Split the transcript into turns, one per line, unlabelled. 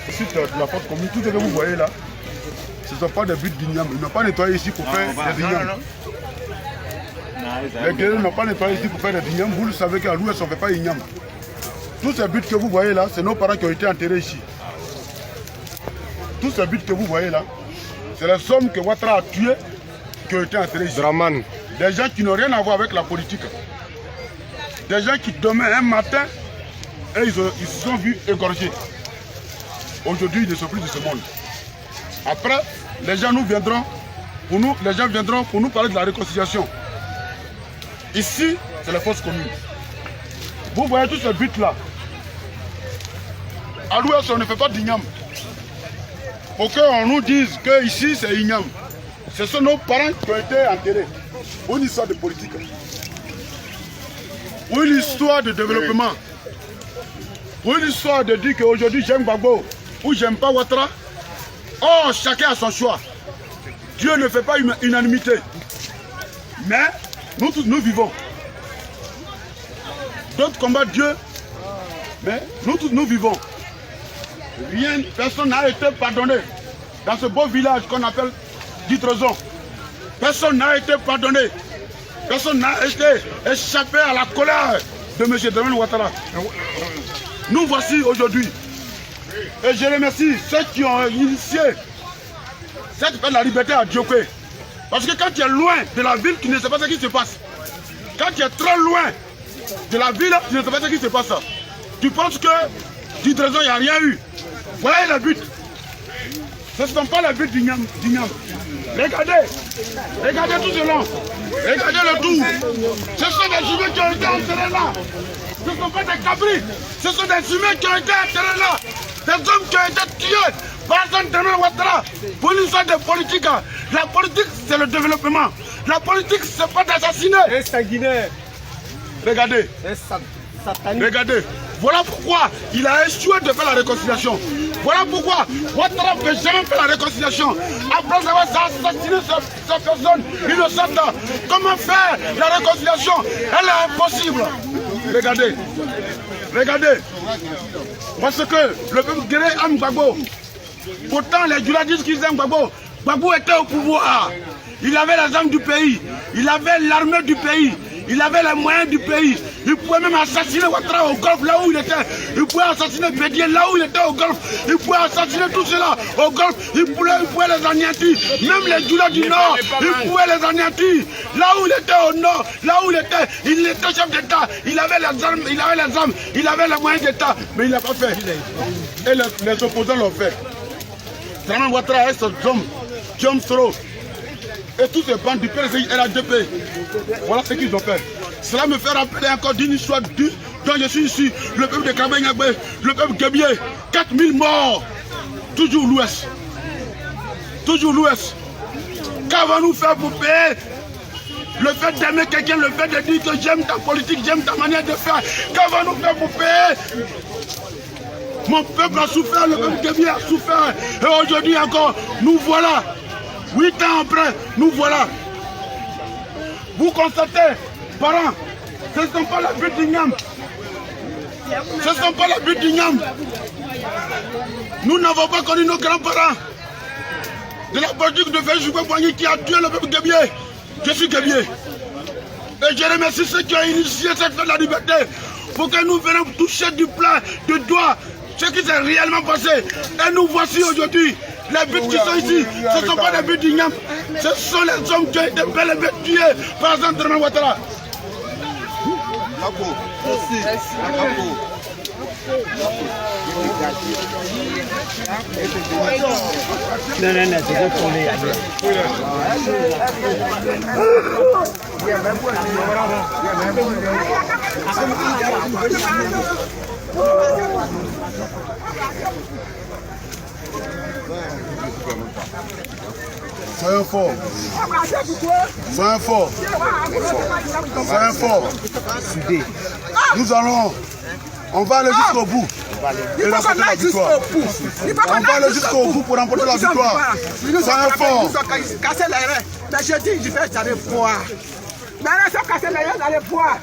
Ensuite, la force commune, tout ce que vous voyez là, ce ne sont pas des buts d'igname. Ils n'ont pas nettoyé ici pour faire des ignames. Les guerriers n'ont pas nettoyé ici pour faire des ignames. Vous le savez qu'à l'ouest, on ne fait pas igname. Tous ces buts que vous voyez là, c'est nos parents qui ont été enterrés ici. Tous ces buts que vous voyez là, c'est les hommes que Ouattara a tués qui ont été enterrés ici. Draman. Des gens qui n'ont rien à voir avec la politique. Des gens qui dormaient un matin et ils se sont vus égorgés. Aujourd'hui, ils ne sont plus de ce monde. Après, les gens viendront pour nous parler de la réconciliation. Ici, c'est la force commune. Vous voyez tous ces buts-là. À l'ouest, on ne fait pas d'igname. Pour qu'on nous dise que ici, c'est igname. Ce sont nos parents qui ont été enterrés. Pour une histoire de politique. Pour une histoire de développement. Pour une histoire de dire qu'aujourd'hui, j'aime Gbagbo ou j'aime pas Ouattara. Oh, chacun a son choix. Dieu ne fait pas une unanimité. Mais nous tous, nous vivons. D'autres combattent Dieu. Mais nous tous, nous vivons. Rien, personne n'a été pardonné dans ce beau village qu'on appelle Dittrezon. Personne n'a été pardonné. Personne n'a été échappé à la colère de M. Dramane Ouattara. Nous voici aujourd'hui. Et je remercie ceux qui ont initié cette fête de la liberté à Dioké. Parce que quand tu es loin de la ville, tu ne sais pas ce qui se passe. Quand tu es très loin de la ville, tu ne sais pas ce qui se passe. Tu penses que du trésor, il n'y a rien eu. Voilà le but. Ce ne sont pas les buts d'Ignam. Regardez. Regardez tout cela. Regardez le tout. Ce sont des humains qui ont été enterrés là. Ce ne sont pas des cabris. Ce sont des humains qui ont été enterrés là. Des hommes qui ont été tués par Dramane Ouattara. Pour une histoire de politique. La politique, c'est le développement. La politique, c'est pas d'assassiner.
C'est sanguinaire.
Regardez. Regardez. Voilà pourquoi il a échoué de faire la réconciliation. Voilà pourquoi Ouattara ne peut jamais faire la réconciliation. Après avoir assassiné cette personne innocente, comment faire la réconciliation? Elle est impossible. Regardez. Regardez. Parce que le peuple guerrier aime Gbagbo. Pourtant, les Djoula disent qu'ils aiment Gbagbo. Gbagbo était au pouvoir. Il avait les armes du pays. Il avait l'armée du pays. Il avait les moyens du pays. Il pouvait même assassiner Ouattara au Golfe, là où il était. Il pouvait assassiner Bédier, là où il était au Golfe. Il pouvait assassiner tout cela au Golfe. Il pouvait les anéantir. Même les Djoula du Nord, il pouvait les anéantir. Là où il était au Nord, là où il était chef d'État. Il avait les armes, il avait les moyens d'État. Mais il n'a pas fait. Et les opposants l'ont fait. Dramane Ouattara et son homme, John Soro, et tous ces bandes du PRCI et la DP. Voilà ce qu'ils ont fait. Cela me fait rappeler encore d'une histoire dont je suis ici. Le peuple de Kabengabé, le peuple Guébié, 4000 morts. Toujours l'Ouest. Toujours l'Ouest. Qu'avons-nous fait pour payer le fait d'aimer quelqu'un, le fait de dire que j'aime ta politique, j'aime ta manière de faire? Qu'avons-nous fait pour payer? Mon peuple a souffert, le peuple Guébié a souffert. Et aujourd'hui encore, nous voilà. 8 ans après, nous voilà. Vous constatez, parents, ce ne sont pas les buts d'Ignam. Ce ne sont pas les buts d'Ignam. Nous n'avons pas connu nos grands-parents. De la politique de Félix Boigny qui a tué le peuple Guébié. Je suis Guébié. Et je remercie ceux qui ont initié cette fête de la liberté pour que nous venions toucher du plat, de doigt, ce qui s'est réellement passé. Et nous voici aujourd'hui. Les buts qui sont ici, ce ne sont pas des buts d'Ignam. Ce sont les hommes qui ont été bel et bien tués par Dramane Ouattara.
Non, c'est pas pour les
Soyons forts. Soyons forts. Soyons forts. Nous allons. On va aller jusqu'au bout. Et remporter la victoire. On va aller jusqu'au bout pour remporter la victoire. Soyons forts.
Casser les reins. Mais je dis, je vais aller voir. Mais ils ont cassé les reins, d'aller voir.